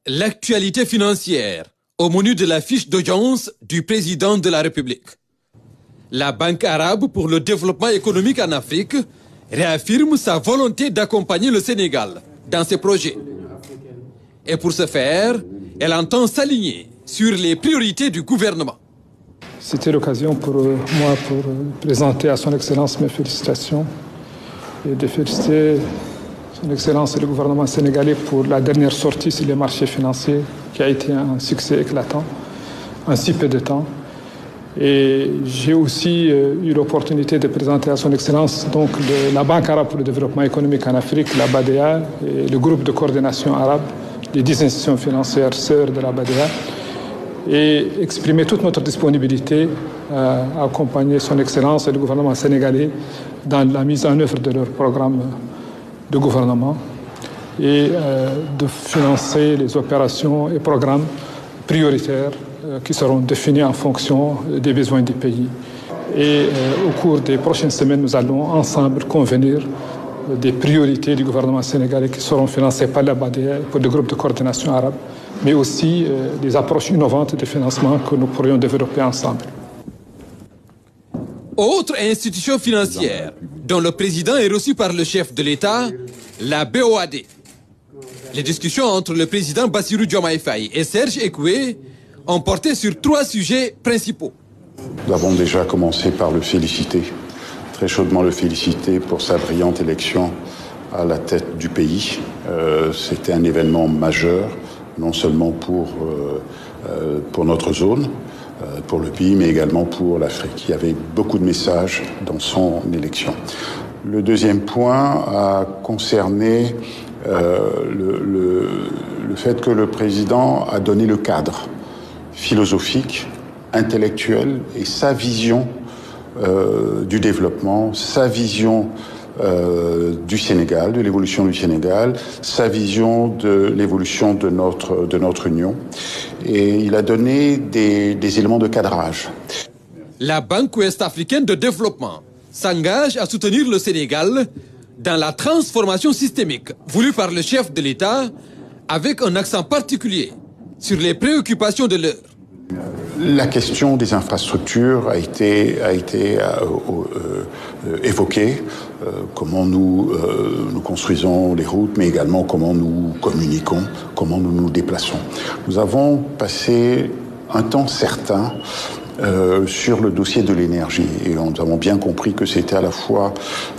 L'actualité financière au menu de la fiche d'audience du président de la République. La Banque arabe pour le développement économique en Afrique réaffirme sa volonté d'accompagner le Sénégal dans ses projets. Et pour ce faire, elle entend s'aligner sur les priorités du gouvernement. C'était l'occasion pour moi pour présenter à son Excellence mes félicitations et de féliciter son Excellence et le gouvernement sénégalais pour la dernière sortie sur les marchés financiers qui a été un succès éclatant en si peu de temps. Et j'ai aussi eu l'opportunité de présenter à son Excellence donc la Banque arabe pour le développement économique en Afrique, la BADEA, et le groupe de coordination arabe, les 10 institutions financières sœurs de la BADEA, et exprimer toute notre disponibilité à accompagner son Excellence et le gouvernement sénégalais dans la mise en œuvre de leur programme de gouvernement et de financer les opérations et programmes prioritaires qui seront définis en fonction des besoins du pays. Et au cours des prochaines semaines, nous allons ensemble convenir des priorités du gouvernement sénégalais qui seront financées par la BADEA pour le groupe de coordination arabe, mais aussi des approches innovantes de financement que nous pourrions développer ensemble. Autre institution financière dont le président est reçu par le chef de l'État, la BOAD. Les discussions entre le président Bassirou Diomaye Faye et Serge Ekoué ont porté sur 3 sujets principaux. Nous avons déjà commencé par le féliciter, très chaudement le féliciter pour sa brillante élection à la tête du pays. C'était un événement majeur, non seulement pour notre zone, pour le pays, mais également pour l'Afrique. Il y avait beaucoup de messages dans son élection. Le deuxième point a concerné le fait que le président a donné le cadre philosophique, intellectuel et sa vision du développement, sa vision du Sénégal, de l'évolution du Sénégal, sa vision de l'évolution de notre Union. Et il a donné des éléments de cadrage. La Banque ouest-africaine de développement s'engage à soutenir le Sénégal dans la transformation systémique voulue par le chef de l'État avec un accent particulier sur les préoccupations de l'heure. La question des infrastructures a été évoquée. Comment nous construisons les routes, mais également comment nous communiquons, comment nous nous déplaçons. Nous avons passé un temps certain sur le dossier de l'énergie. Et nous avons bien compris que c'était à la fois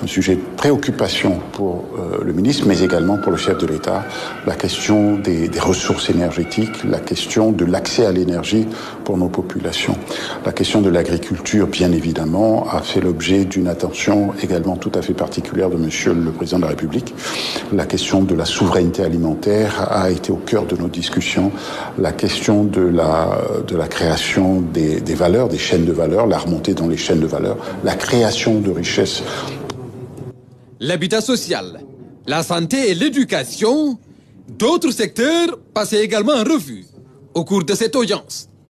un sujet de préoccupation pour le ministre, mais également pour le chef de l'État. La question des ressources énergétiques, la question de l'accès à l'énergie pour nos populations. La question de l'agriculture, bien évidemment, a fait l'objet d'une attention également tout à fait particulière de Monsieur le Président de la République. La question de la souveraineté alimentaire a été au cœur de nos discussions. La question de la création des valeurs, des chaînes de valeur, la remontée dans les chaînes de valeur, la création de richesses. L'habitat social, la santé et l'éducation, d'autres secteurs passaient également en revue au cours de cette audience.